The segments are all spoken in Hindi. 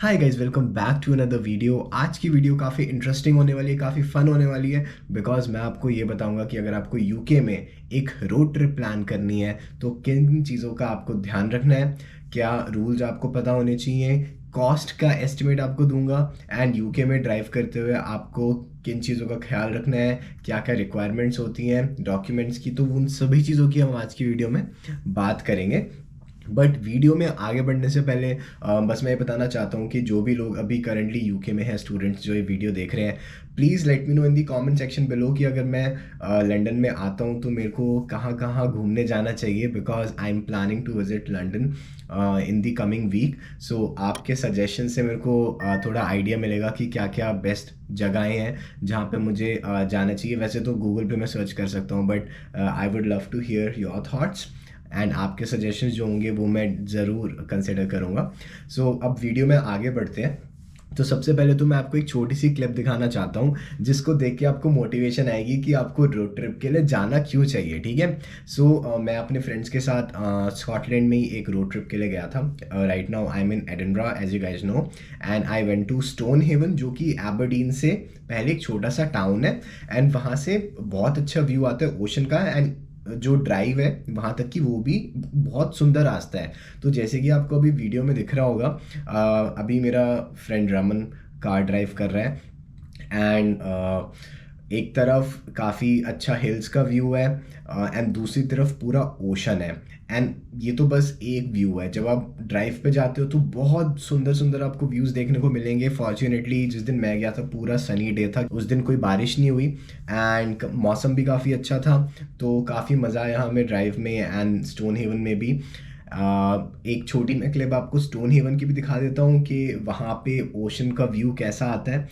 Hi guys, welcome back to another video. आज की वीडियो काफ़ी इंटरेस्टिंग होने वाली है, काफ़ी फ़न होने वाली है। बिकॉज मैं आपको ये बताऊंगा कि अगर आपको यूके में एक रोड ट्रिप प्लान करनी है तो किन चीज़ों का आपको ध्यान रखना है, क्या रूल्स आपको पता होने चाहिए, कॉस्ट का एस्टिमेट आपको दूंगा, एंड यूके में ड्राइव करते हुए आपको किन चीज़ों का ख्याल रखना है, क्या क्या रिक्वायरमेंट्स होती हैं डॉक्यूमेंट्स की। तो उन सभी चीज़ों की हम आज की वीडियो में बात करेंगे। बट वीडियो में आगे बढ़ने से पहले बस मैं ये बताना चाहता हूँ कि जो भी लोग अभी करंटली यूके में हैं, स्टूडेंट्स जो ये वीडियो देख रहे हैं, please let me know in the comment section below कि अगर मैं लंदन में आता हूँ तो मेरे को कहाँ कहाँ घूमने जाना चाहिए। Because I am planning to visit London in the coming week. So आपके सजेशन से मेरे को थोड़ा आइडिया मिलेगा कि क्या क्या बेस्ट जगहें हैं जहाँ पे मुझे जाना चाहिए। वैसे तो गूगल पे मैं सर्च कर सकता हूँ, but I would love to hear your thoughts and आपके सजेशंस जो होंगे वो मैं ज़रूर कंसिडर करूँगा। सो अब वीडियो में आगे बढ़ते हैं। तो सबसे पहले तो मैं आपको एक छोटी सी क्लिप दिखाना चाहता हूँ जिसको देख के आपको मोटिवेशन आएगी कि आपको रोड ट्रिप के लिए जाना क्यों चाहिए। ठीक है। सो मैं अपने फ्रेंड्स के साथ स्कॉटलैंड में ही एक रोड ट्रिप के लिए गया था। Right now I am in Edinburgh as you guys know, and I went to Stonehaven जो कि एबरडीन से पहले एक छोटा सा टाउन है। एंड वहाँ से बहुत अच्छा व्यू आता है ओशन का, एंड जो ड्राइव है वहाँ तक की वो भी बहुत सुंदर रास्ता है। तो जैसे कि आपको अभी वीडियो में दिख रहा होगा, अभी मेरा फ्रेंड रमन कार ड्राइव कर रहा है। एंड एक तरफ काफ़ी अच्छा हिल्स का व्यू है एंड दूसरी तरफ पूरा ओशन है। एंड ये तो बस एक व्यू है। जब आप ड्राइव पे जाते हो तो बहुत सुंदर सुंदर आपको व्यूज़ देखने को मिलेंगे। फॉर्चुनेटली जिस दिन मैं गया था पूरा सनी डे था, उस दिन कोई बारिश नहीं हुई एंड मौसम भी काफ़ी अच्छा था। तो काफ़ी मज़ा आया हमें ड्राइव में एंड स्टोन हेवन में भी। एक छोटी मैं क्लिप आपको स्टोन हेवन की भी दिखा देता हूँ कि वहाँ पे ओशन का व्यू कैसा आता है।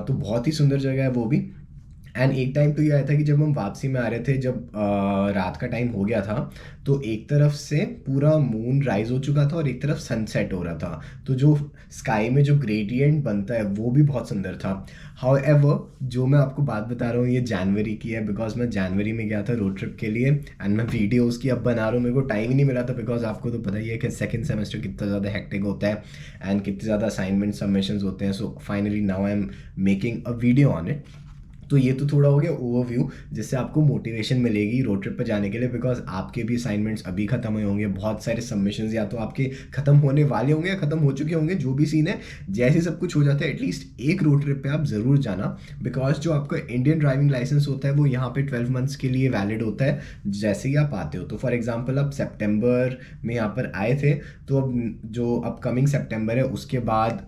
तो बहुत ही सुंदर जगह है वो भी। एंड एक टाइम तो ये आया था कि जब हम वापसी में आ रहे थे, जब रात का टाइम हो गया था, तो एक तरफ से पूरा मून राइज हो चुका था और एक तरफ सनसेट हो रहा था। तो जो स्काई में जो ग्रेडियंट बनता है वो भी बहुत सुंदर था। हाउएवर जो मैं आपको बात बता रहा हूँ ये जनवरी की है, बिकॉज मैं जनवरी में गया था रोड ट्रिप के लिए एंड मैं वीडियो उसकी अब बना रहा हूँ। मेरे को टाइम ही नहीं मिला था, बिकॉज आपको तो पता ही है कि सेकंड सेमेस्टर कितना ज़्यादा हेक्टिक होता है एंड कितने ज़्यादा असाइनमेंट सबमिशंस होते हैं। So finally now I am making a video on it. तो ये तो थोड़ा हो गया ओवरव्यू जिससे आपको मोटिवेशन मिलेगी रोड ट्रिप पर जाने के लिए। बिकॉज आपके भी असाइनमेंट्स अभी खत्म हुए होंगे, बहुत सारे सबमिशंस या तो आपके खत्म होने वाले होंगे या खत्म हो चुके होंगे, जो भी सीन है। जैसे सब कुछ हो जाता है एटलीस्ट एक रोड ट्रिप पे आप ज़रूर जाना। बिकॉज जो आपका इंडियन ड्राइविंग लाइसेंस होता है वो यहाँ पे 12 मंथ्स के लिए वैलिड होता है जैसे ही आप आते हो। तो फॉर एग्जाम्पल आप सेप्टेम्बर में यहाँ पर आए थे, तो अब जो अपकमिंग सेप्टेम्बर है उसके बाद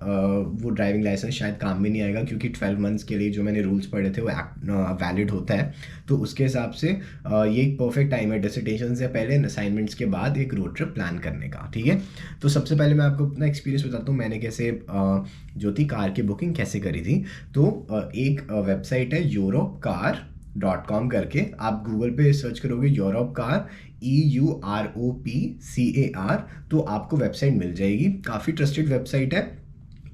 वो ड्राइविंग लाइसेंस शायद काम में नहीं आएगा, क्योंकि 12 मंथ्स के लिए जो मैंने रूल्स पढ़े थे वो वैलिड होता है। तो उसके हिसाब से ये एक परफेक्ट टाइम है डिसर्टेशन से पहले, असाइनमेंट्स के बाद एक रोड ट्रिप प्लान करने का। ठीक है। तो सबसे पहले मैं आपको अपना एक्सपीरियंस बताता हूँ मैंने कैसे जो थी कार की बुकिंग कैसे करी थी। तो एक वेबसाइट है यूरोपकार.com करके, आप गूगल पे सर्च करोगे यूरोप कार, EUROPCAR, तो आपको वेबसाइट मिल जाएगी। काफ़ी ट्रस्टेड वेबसाइट है।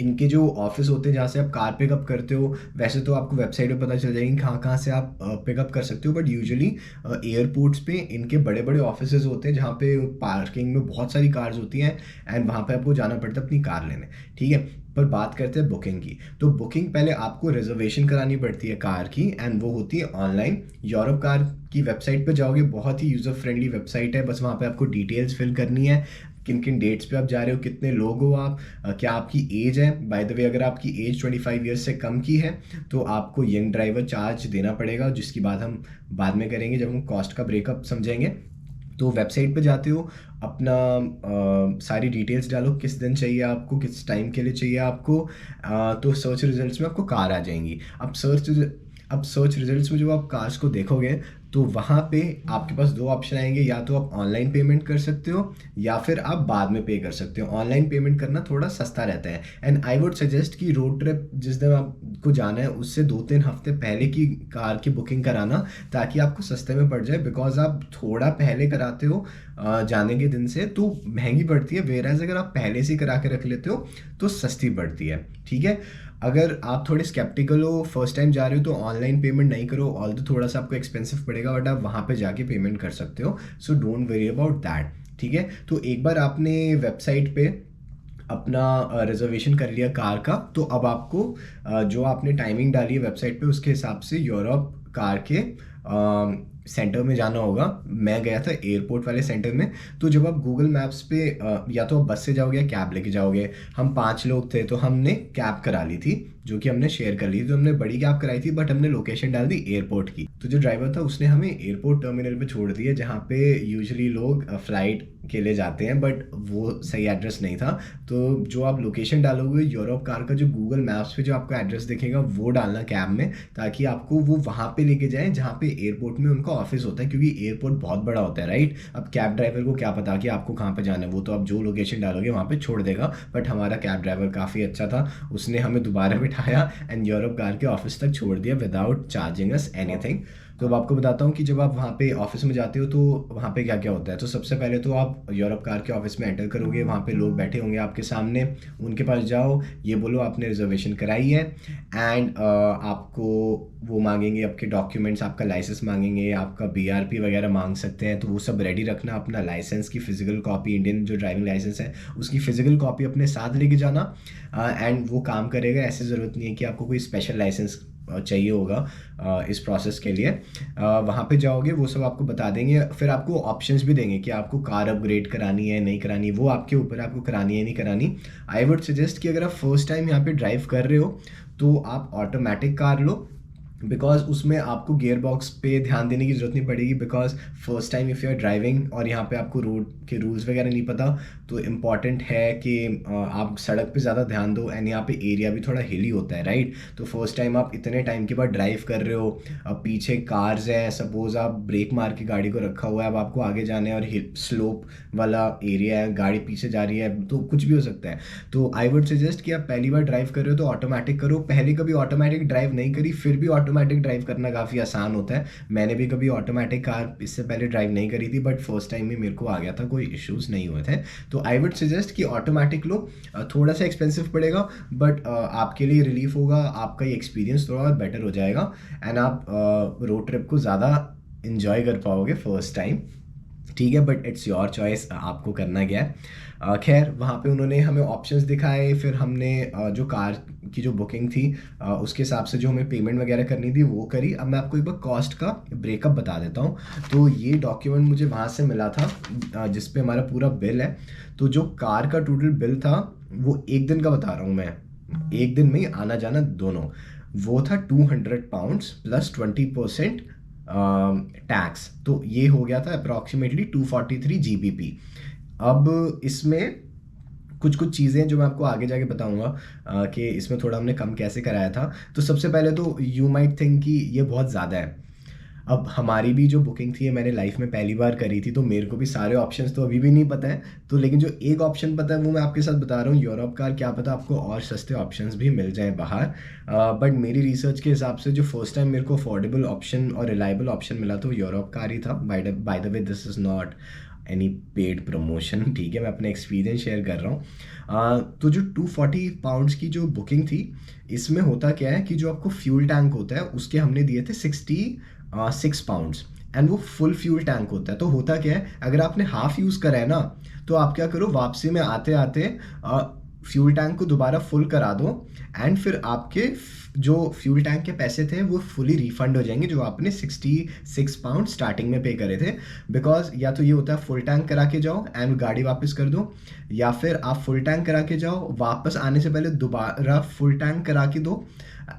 इनके जो ऑफिस होते हैं जहाँ से आप कार पिकअप करते हो, वैसे तो आपको वेबसाइट पे पता चल जाएगी कहाँ कहाँ से आप पिकअप कर सकते हो, बट यूजुअली एयरपोर्ट्स पे इनके बड़े बड़े ऑफिसेज होते हैं जहाँ पे पार्किंग में बहुत सारी कार्स होती हैं एंड वहाँ पे आपको जाना पड़ता है अपनी कार लेने। ठीक है। पर बात करते हैं बुकिंग की। तो बुकिंग पहले आपको रिजर्वेशन करानी पड़ती है कार की एंड वो होती है ऑनलाइन। यूरोप कार की वेबसाइट पे जाओगे, बहुत ही यूज़र फ्रेंडली वेबसाइट है। बस वहाँ पे आपको डिटेल्स फिल करनी है, किन किन डेट्स पे आप जा रहे हो, कितने लोग हो आप, क्या आपकी एज है। बाय द वे अगर आपकी एज 25 ईयर्स से कम की है तो आपको यंग ड्राइवर चार्ज देना पड़ेगा, जिसकी बात हम बाद में करेंगे जब हम कॉस्ट का ब्रेकअप समझेंगे। तो वेबसाइट पे जाते हो, अपना सारी डिटेल्स डालो, किस दिन चाहिए आपको, किस टाइम के लिए चाहिए आपको। तो सर्च रिजल्ट्स में आपको कार आ जाएंगी। अब सर्च रिजल्ट्स में जब आप कार्स को देखोगे तो वहाँ पे आपके पास दो ऑप्शन आएंगे, या तो आप ऑनलाइन पेमेंट कर सकते हो या फिर आप बाद में पे कर सकते हो। ऑनलाइन पेमेंट करना थोड़ा सस्ता रहता है एंड आई वुड सजेस्ट कि रोड ट्रिप जिस दिन आपको जाना है उससे 2-3 हफ्ते पहले की कार की बुकिंग कराना, ताकि आपको सस्ते में पड़ जाए। बिकॉज आप थोड़ा पहले कराते हो जाने के दिन से तो महंगी पड़ती है, वेराज अगर आप पहले से करा के रख लेते हो तो सस्ती पड़ती है। ठीक है। अगर आप थोड़े स्केप्टिकल हो, फर्स्ट टाइम जा रहे हो, तो ऑनलाइन पेमेंट नहीं करो। ऑल तो थोड़ा सा आपको एक्सपेंसिव पड़ेगा, बट आप वहाँ पे जाके पेमेंट कर सकते हो। So don't worry about that. ठीक है। तो एक बार आपने वेबसाइट पे अपना रिजर्वेशन कर लिया कार का, तो अब आपको जो आपने टाइमिंग डाली है वेबसाइट पे उसके हिसाब से यूरोप कार के सेंटर में जाना होगा। मैं गया था एयरपोर्ट वाले सेंटर में। तो जब आप गूगल मैप्स पे या तो आप बस से जाओगे या कैब लेके जाओगे, हम 5 लोग थे तो हमने कैब करा ली थी, जो कि हमने शेयर कर ली थी। तो हमने बड़ी कैब कराई थी, बट हमने लोकेशन डाल दी एयरपोर्ट की। तो जो ड्राइवर था उसने हमें एयरपोर्ट टर्मिनल पे छोड़ दिया, जहाँ पे यूजुअली लोग फ्लाइट के लिए जाते हैं, बट वो सही एड्रेस नहीं था। तो जो आप लोकेशन डालोगे यूरोप कार का, जो गूगल मैप्स पे जो आपको एड्रेस दिखेगा वो डालना कैब में, ताकि आपको वो वहाँ पे लेके जाए जहाँ पे एयरपोर्ट में उनका ऑफिस होता है, क्योंकि एयरपोर्ट बहुत बड़ा होता है, राइट। अब कैब ड्राइवर को क्या पता कि आपको कहाँ पे जाना है, वो तो आप जो लोकेशन डालोगे वहाँ पे छोड़ देगा। बट हमारा कैब ड्राइवर काफ़ी अच्छा था, उसने हमें दोबारा बिठाया एंड यूरोप कार के ऑफिस तक छोड़ दिया विदाउट चार्जिंग अस एनीथिंग। तो अब आपको बताता हूँ कि जब आप वहाँ पे ऑफिस में जाते हो तो वहाँ पे क्या क्या होता है। तो सबसे पहले तो आप यूरोप कार के ऑफिस में एंटर करोगे, वहाँ पे लोग बैठे होंगे आपके सामने, उनके पास जाओ, ये बोलो आपने रिजर्वेशन कराई है, एंड आपको वो मांगेंगे आपके डॉक्यूमेंट्स, आपका लाइसेंस मांगेंगे, आपका बीआरपी वगैरह मांग सकते हैं। तो वो सब रेडी रखना, अपना लाइसेंस की फिजिकल कॉपी, इंडियन जो ड्राइविंग लाइसेंस है उसकी फिजिकल कॉपी अपने साथ लेके जाना, एंड वो काम करेगा। ऐसी ज़रूरत नहीं है कि आपको कोई स्पेशल लाइसेंस चाहिए होगा इस प्रोसेस के लिए। वहाँ पे जाओगे, वो सब आपको बता देंगे, फिर आपको ऑप्शंस भी देंगे कि आपको कार अपग्रेड करानी है नहीं करानी, वो आपके ऊपर है, आपको करानी है नहीं करानी। आई वुड सजेस्ट कि अगर आप फर्स्ट टाइम यहाँ पे ड्राइव कर रहे हो तो आप ऑटोमेटिक कार लो, बिकॉज उसमें आपको गियर बॉक्स पे ध्यान देने की ज़रूरत नहीं पड़ेगी, because first time if you are driving और यहाँ पे आपको रोड के रूल्स वगैरह नहीं पता, तो इम्पॉर्टेंट है कि आप सड़क पे ज़्यादा ध्यान दो। एंड यहाँ पे एरिया भी थोड़ा हिली होता है, राइट। तो फर्स्ट टाइम आप इतने टाइम के बाद ड्राइव कर रहे हो, अब पीछे कार्स हैं, सपोज आप ब्रेक मार के गाड़ी को रखा हुआ है, अब आपको आगे जाना है और स्लोप वाला एरिया है, गाड़ी पीछे जा रही है, तो कुछ भी हो सकता है। तो आई वुड सजेस्ट कि आप पहली बार ड्राइव कर रहे हो तो ऑटोमेटिक करो। पहले कभी ऑटोमेटिक ड्राइव नहीं करी, फिर भी ऑटोमेटिक ड्राइव करना काफ़ी आसान होता है। मैंने भी कभी ऑटोमेटिक कार इससे पहले ड्राइव नहीं करी थी, बट फर्स्ट टाइम में मेरे को आ गया था, कोई इश्यूज़ नहीं हुए थे। तो आई वुड सजेस्ट कि ऑटोमेटिक लो। थोड़ा सा एक्सपेंसिव पड़ेगा, बट आपके लिए रिलीफ होगा, आपका ये एक्सपीरियंस थोड़ा और बेटर हो जाएगा, एंड आप रोड ट्रिप को ज़्यादा इन्जॉय कर पाओगे फर्स्ट टाइम। ठीक है, बट इट्स योर चॉइस, आपको करना क्या है। खैर, वहाँ पे उन्होंने हमें ऑप्शंस दिखाए, फिर हमने जो कार की जो बुकिंग थी उसके हिसाब से जो हमें पेमेंट वगैरह करनी थी वो करी। अब मैं आपको एक बार कॉस्ट का ब्रेकअप बता देता हूँ। तो ये डॉक्यूमेंट मुझे वहाँ से मिला था जिस पे हमारा पूरा बिल है। तो जो कार का टोटल बिल था वो एक दिन का बता रहा हूँ मैं, एक दिन में ही आना जाना दोनों, वो था £200 प्लस 20% टैक्स। तो ये हो गया था अप्रॉक्सीमेटली 243 GBP। अब इसमें कुछ कुछ चीज़ें जो मैं आपको आगे जाके बताऊंगा कि इसमें थोड़ा हमने कम कैसे कराया था। तो सबसे पहले तो यू माइट थिंक कि ये बहुत ज़्यादा है। अब हमारी भी जो बुकिंग थी, मैंने लाइफ में पहली बार करी थी, तो मेरे को भी सारे ऑप्शंस तो अभी भी नहीं पता है। तो लेकिन जो एक ऑप्शन पता है वो मैं आपके साथ बता रहा हूँ, यूरोप कार। क्या पता आपको और सस्ते ऑप्शंस भी मिल जाएं बाहर, बट मेरी रिसर्च के हिसाब से जो फर्स्ट टाइम मेरे को अफोर्डेबल ऑप्शन और रिलायबल ऑप्शन मिला तो यूरोप कार ही था। By the way, this is not any paid promotion, ठीक है, मैं अपना एक्सपीरियंस शेयर कर रहा हूँ। तो जो £240 की जो बुकिंग थी, इसमें होता क्या है कि जो आपको फ्यूल टैंक होता है उसके हमने दिए थे £66, एंड वो फुल फ्यूल टैंक होता है। तो होता क्या है, अगर आपने हाफ यूज़ करा है ना, तो आप क्या करो, वापसी में आते आते फ्यूल टैंक को दोबारा फुल करा दो, एंड फिर आपके जो फ्यूल टैंक के पैसे थे वो फुली रिफंड हो जाएंगे, जो आपने £66 स्टार्टिंग में पे करे थे। बिकॉज या तो ये होता है फुल टैंक करा के जाओ एंड गाड़ी वापस कर दो, या फिर आप फुल टैंक करा के जाओ, वापस आने से पहले दोबारा फुल टैंक करा के दो,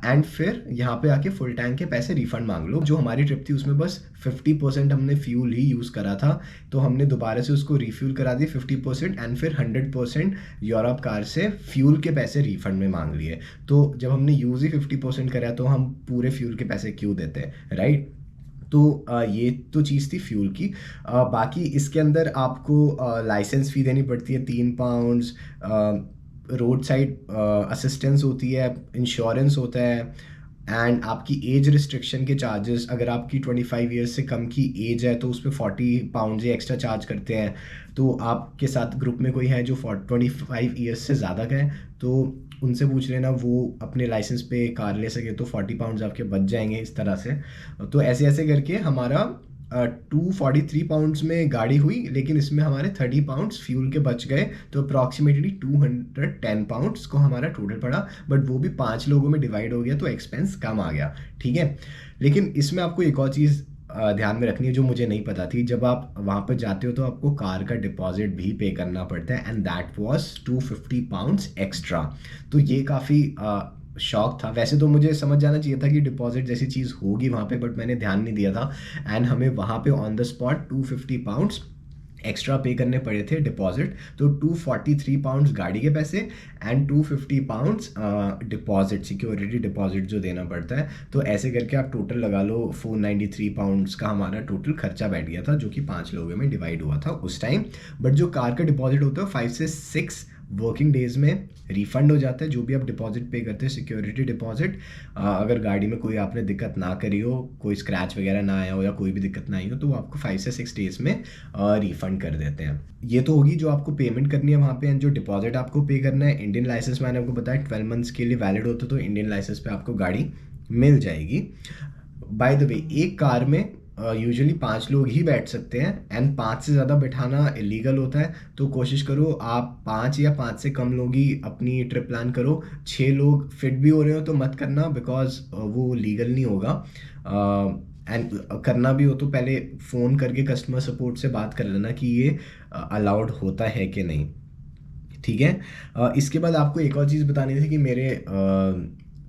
एंड फिर यहाँ पे आके फुल टैंक के पैसे रिफंड मांग लो। जो हमारी ट्रिप थी उसमें बस 50% हमने फ्यूल ही यूज़ करा था, तो हमने दोबारा से उसको रिफ्यूल करा दी 50%, एंड फिर 100% यूरोप कार से फ्यूल के पैसे रिफंड में मांग लिए। तो जब हमने यूज़ ही 50% करा तो हम पूरे फ्यूल के पैसे क्यों देते, राइट। तो ये तो चीज़ थी फ्यूल की। बाकी इसके अंदर आपको लाइसेंस फ़ी देनी पड़ती है £3, रोड साइड असिस्टेंस होती है, इंश्योरेंस होता है, एंड आपकी एज रिस्ट्रिक्शन के चार्जेस, अगर आपकी 25 ईयर्स से कम की एज है तो उस पर £40 एक्स्ट्रा चार्ज करते हैं। तो आपके साथ ग्रुप में कोई है जो 25 ईयर्स से ज़्यादा का है तो उनसे पूछ लेना, वो अपने लाइसेंस पे कार ले सके तो £40 आपके बच जाएंगे इस तरह से। तो ऐसे ऐसे करके हमारा £243 में गाड़ी हुई, लेकिन इसमें हमारे £30 फ्यूल के बच गए, तो अप्रॉक्सीमेटली £210 को हमारा टोटल पड़ा। बट वो भी 5 लोगों में डिवाइड हो गया तो एक्सपेंस कम आ गया, ठीक है। लेकिन इसमें आपको एक और चीज़ ध्यान में रखनी है जो मुझे नहीं पता थी। जब आप वहाँ पर जाते हो तो आपको कार का डिपॉजिट भी पे करना पड़ता है, एंड दैट वाज £250 एक्स्ट्रा। तो ये काफ़ी शौक था। वैसे तो मुझे समझ जाना चाहिए था कि डिपॉजिट जैसी चीज़ होगी वहाँ पे, बट मैंने ध्यान नहीं दिया था, एंड हमें वहाँ पे ऑन द स्पॉट £250 एक्स्ट्रा पे करने पड़े थे डिपॉजिट। तो £243 गाड़ी के पैसे एंड £250 डिपॉजिट, सिक्योरिटी डिपॉजिट जो देना पड़ता है। तो ऐसे करके आप टोटल लगा लो £493 का हमारा टोटल खर्चा बैठ गया था, जो कि 5 लोगों में डिवाइड हुआ था उस टाइम। बट जो कार का डिपॉजिट होता है 5 से 6 वर्किंग डेज़ में रिफ़ंड हो जाता है, जो भी आप डिपॉजिट पे करते हैं सिक्योरिटी डिपॉजिट। अगर गाड़ी में कोई आपने दिक्कत ना करी हो, कोई स्क्रैच वगैरह ना आया हो या कोई भी दिक्कत ना आई हो, तो वो आपको 5 से 6 डेज़ में रिफ़ंड कर देते हैं। ये तो होगी जो आपको पेमेंट करनी है वहाँ पे, एंड जो डिपॉजिट आपको पे करना है। इंडियन लाइसेंस मैंने आपको बताया 12 मंथ्स के लिए वैलिड होता है, तो इंडियन लाइसेंस पे आपको गाड़ी मिल जाएगी। बाय द वे, एक कार में यूजुअली 5 लोग ही बैठ सकते हैं, एंड 5 से ज़्यादा बैठाना इलीगल होता है। तो कोशिश करो आप 5 या 5 से कम लोग ही अपनी ट्रिप प्लान करो। 6 लोग फिट भी हो रहे हो तो मत करना, बिकॉज वो लीगल नहीं होगा। एंड करना भी हो तो पहले फ़ोन करके कस्टमर सपोर्ट से बात कर लेना कि ये अलाउड होता है कि नहीं, ठीक है। इसके बाद आपको एक और चीज़ बतानी थी कि मेरे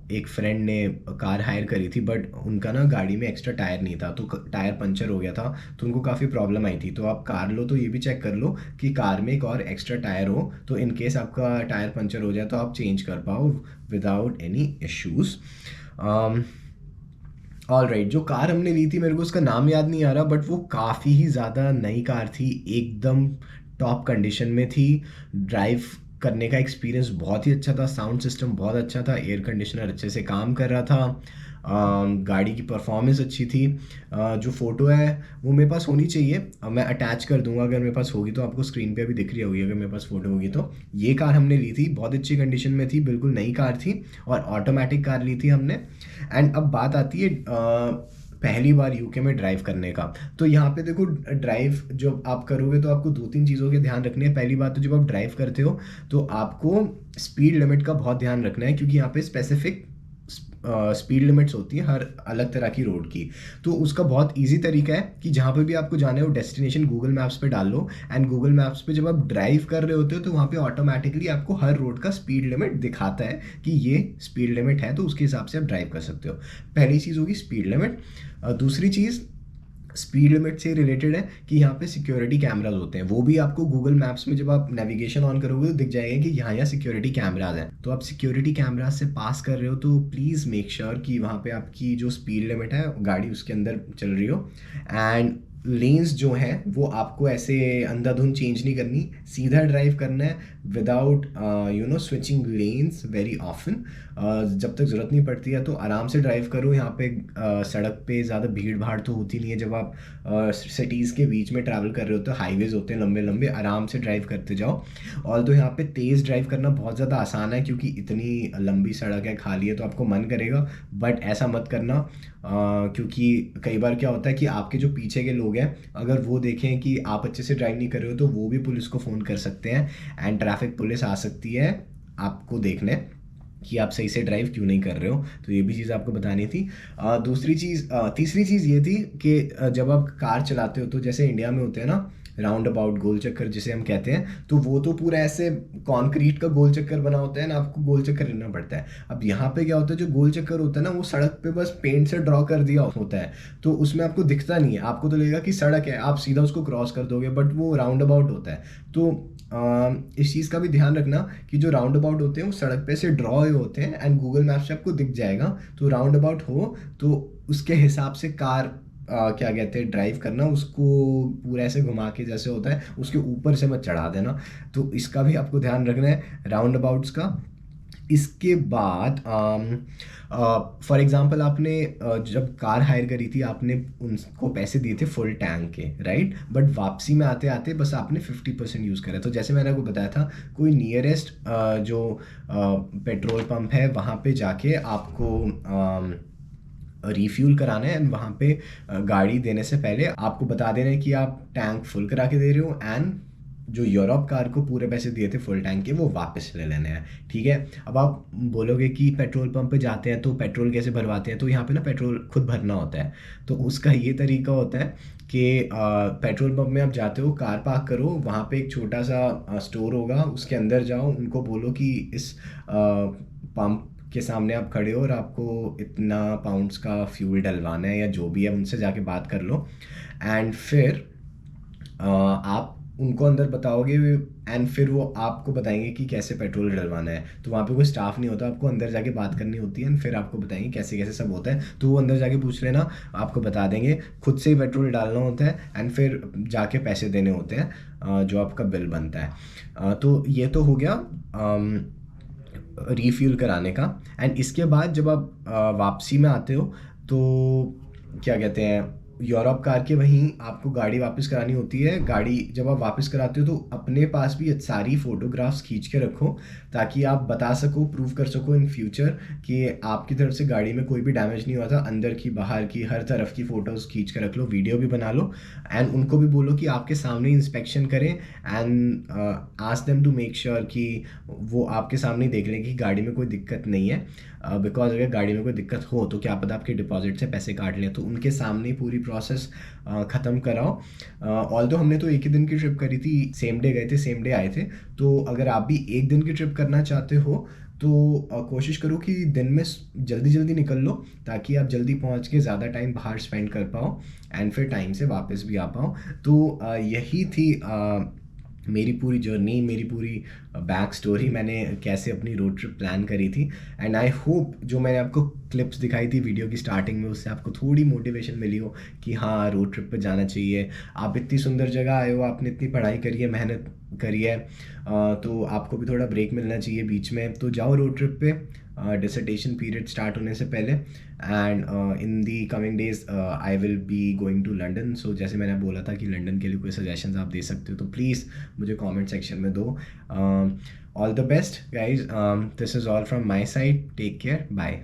एक फ्रेंड ने कार हायर करी थी, बट उनका ना गाड़ी में एक्स्ट्रा टायर नहीं था, तो टायर पंचर हो गया था, तो उनको काफ़ी प्रॉब्लम आई थी। तो आप कार लो तो ये भी चेक कर लो कि कार में एक और एक्स्ट्रा टायर हो, तो इन केस आपका टायर पंचर हो जाए तो आप चेंज कर पाओ without any issues. All right, जो कार हमने ली थी, मेरे को उसका नाम याद नहीं आ रहा, बट वो काफ़ी ही ज़्यादा नई कार थी, एकदम टॉप कंडीशन में थी। ड्राइव करने का एक्सपीरियंस बहुत ही अच्छा था, साउंड सिस्टम बहुत अच्छा था, एयर कंडीशनर अच्छे से काम कर रहा था, गाड़ी की परफॉर्मेंस अच्छी थी। जो फ़ोटो है वो मेरे पास होनी चाहिए, मैं अटैच कर दूंगा अगर मेरे पास होगी, तो आपको स्क्रीन पे अभी दिख रही होगी अगर मेरे पास फ़ोटो होगी तो। ये कार हमने ली थी, बहुत अच्छी कंडीशन में थी, बिल्कुल नई कार थी, और ऑटोमेटिक कार ली थी हमने। एंड अब बात आती है पहली बार यूके में ड्राइव करने का। तो यहाँ पे देखो, ड्राइव जब आप करोगे तो आपको 2-3 चीज़ों के ध्यान रखने हैं। पहली बात तो जब आप ड्राइव करते हो तो आपको स्पीड लिमिट का बहुत ध्यान रखना है, क्योंकि यहाँ पे स्पेसिफिक स्पीड लिमिट्स होती हैं हर अलग तरह की रोड की। तो उसका बहुत इजी तरीका है कि जहाँ पे भी आपको जाना है वो डेस्टिनेशन गूगल मैप्स पे डाल लो, एंड गूगल मैप्स पे जब आप ड्राइव कर रहे होते हो तो वहाँ पे ऑटोमेटिकली आपको हर रोड का स्पीड लिमिट दिखाता है कि ये स्पीड लिमिट है, तो उसके हिसाब से आप ड्राइव कर सकते हो। पहली चीज़ होगी स्पीड लिमिट। दूसरी चीज़ स्पीड लिमिट से रिलेटेड है कि यहाँ पे सिक्योरिटी कैमराज होते हैं, वो भी आपको गूगल मैप्स में जब आप नेविगेशन ऑन करोगे तो दिख जाएगा कि यहाँ यहाँ सिक्योरिटी कैमराज हैं। तो आप सिक्योरिटी कैमराज से पास कर रहे हो तो प्लीज़ मेक श्योर कि वहाँ पे आपकी जो स्पीड लिमिट है गाड़ी उसके अंदर चल रही हो। एंड लेन्स जो हैं वो आपको ऐसे अंधाधुंध चेंज नहीं करनी, सीधा ड्राइव करना है without switching lens very often. जब तक ज़रूरत नहीं पड़ती है तो आराम से ड्राइव करो। यहाँ पे सड़क पे ज़्यादा भीड़ भाड़ तो होती नहीं है, जब आप सिटीज़ के बीच में ट्रैवल कर रहे होते हो, हाईवेज़ होते हैं लंबे लंबे, आराम से ड्राइव करते जाओ। और तो यहाँ पे तेज़ ड्राइव करना बहुत ज़्यादा आसान है, क्योंकि इतनी लंबी सड़क है, खाली है, तो आपको मन करेगा, बट ऐसा मत करना, क्योंकि कई बार क्या होता है कि आपके जो पीछे के लोग हैं अगर वो देखें कि आप अच्छे से ड्राइव नहीं कर रहे हो तो वो भी पुलिस को फ़ोन कर सकते हैं, एंड ट्रैफिक पुलिस आ सकती है आपको देखने कि आप सही से ड्राइव क्यों नहीं कर रहे हो। तो ये भी चीज़ आपको बतानी थी। तीसरी चीज़ ये थी कि जब आप कार चलाते हो तो जैसे इंडिया में होते हैं ना राउंड अबाउट, गोल चक्कर जिसे हम कहते हैं, तो वो तो पूरा ऐसे कंक्रीट का गोल चक्कर बना होता है ना, आपको गोल चक्कर लेना पड़ता है। अब यहाँ पे क्या होता है, जो गोल चक्कर होता है ना वो सड़क पे बस पेंट से ड्रॉ कर दिया होता है, तो उसमें आपको दिखता नहीं है, आपको तो लगेगा कि सड़क है, आप सीधा उसको क्रॉस कर दोगे, बट वो राउंड अबाउट होता है। तो इस चीज़ का भी ध्यान रखना कि जो राउंड अबाउट होते हैं वो सड़क पे से ड्रॉ हुए होते हैं, एंड गूगल मैप से आपको दिख जाएगा। तो राउंड अबाउट हो तो उसके हिसाब से कार क्या कहते हैं ड्राइव करना, उसको पूरा ऐसे घुमा के जैसे होता है उसके ऊपर से मत चढ़ा देना। तो इसका भी आपको ध्यान रखना है राउंड अबाउट्स का। इसके बाद फॉर एग्जांपल आपने जब कार हायर करी थी आपने उनको पैसे दिए थे फुल टैंक के, राइट, बट वापसी में आते आते बस आपने 50% यूज़ करा। तो जैसे मैंने आपको बताया था, कोई नियरेस्ट जो पेट्रोल पंप है वहाँ पे जाके आपको रिफ्यूल कराना है एंड वहाँ पे गाड़ी देने से पहले आपको बता देना है कि आप टैंक फुल करा के दे रहे हो एंड जो यूरोप कार को पूरे पैसे दिए थे फुल टैंक के वो वापस ले लेने हैं, ठीक है। अब आप बोलोगे कि पेट्रोल पंप पे जाते हैं तो पेट्रोल कैसे भरवाते हैं, तो यहाँ पे ना पेट्रोल खुद भरना होता है। तो उसका ये तरीका होता है कि पेट्रोल पंप में आप जाते हो, कार पार्क करो, वहाँ पे एक छोटा सा स्टोर होगा, उसके अंदर जाओ, उनको बोलो कि इस पंप के सामने आप खड़े हो और आपको इतना पाउंड्स का फ्यूल डलवाना है या जो भी है, उनसे जाके बात कर लो एंड फिर आप उनको अंदर बताओगे एंड फिर वो आपको बताएंगे कि कैसे पेट्रोल डलवाना है। तो वहाँ पे कोई स्टाफ नहीं होता, आपको अंदर जाके बात करनी होती है एंड फिर आपको बताएंगे कैसे कैसे सब होता है। तो वो अंदर जाके पूछ लेना, आपको बता देंगे, खुद से ही पेट्रोल डालना होता है एंड फिर जाके पैसे देने होते हैं जो आपका बिल बनता है। तो ये तो हो गया रिफ्यूल कराने का। एंड इसके बाद जब आप वापसी में आते हो तो क्या कहते हैं, यूरोप कार के वहीं आपको गाड़ी वापस करानी होती है। गाड़ी जब आप वापस कराते हो तो अपने पास भी सारी फ़ोटोग्राफ्स खींच के रखो ताकि आप बता सको, प्रूव कर सको इन फ्यूचर कि आपकी तरफ से गाड़ी में कोई भी डैमेज नहीं हुआ था। अंदर की, बाहर की, हर तरफ की फ़ोटोज़ खींच के रख लो, वीडियो भी बना लो एंड उनको भी बोलो कि आपके सामने इंस्पेक्शन करें and ask them to make sure कि वो आपके सामने ही देख लें कि गाड़ी में कोई दिक्कत नहीं है। बिकॉज अगर गाड़ी में कोई दिक्कत हो तो क्या पता आपके डिपॉजिट से पैसे काट लें। तो उनके सामने ही पूरी प्रोसेस ख़त्म कराओ। ऑल्दो हमने तो एक ही दिन की ट्रिप करी थी, सेम डे गए थे, सेम डे आए थे। तो अगर आप भी एक दिन की ट्रिप करना चाहते हो तो कोशिश करो कि दिन में जल्दी जल्दी निकल लो ताकि आप जल्दी पहुंच के ज़्यादा टाइम बाहर स्पेंड कर पाओ एंड फिर टाइम से वापस भी आ पाओ। तो यही थी मेरी पूरी जर्नी, मेरी पूरी बैक स्टोरी, मैंने कैसे अपनी रोड ट्रिप प्लान करी थी। एंड आई होप जो मैंने आपको क्लिप्स दिखाई थी वीडियो की स्टार्टिंग में उससे आपको थोड़ी मोटिवेशन मिली हो कि हाँ रोड ट्रिप पे जाना चाहिए। आप इतनी सुंदर जगह आए हो, आपने इतनी पढ़ाई करी है, मेहनत करी है, तो आपको भी थोड़ा ब्रेक मिलना चाहिए बीच में। तो जाओ रोड ट्रिप पे डिसर्टेशन पीरियड स्टार्ट होने से पहले। And in the coming days I will be going to London. So जैसे मैंने बोला था कि लंदन के लिए कोई सजेशंस आप दे सकते हो तो प्लीज़ मुझे कमेंट सेक्शन में दो। All the best guys, this is all from my side, take care, bye.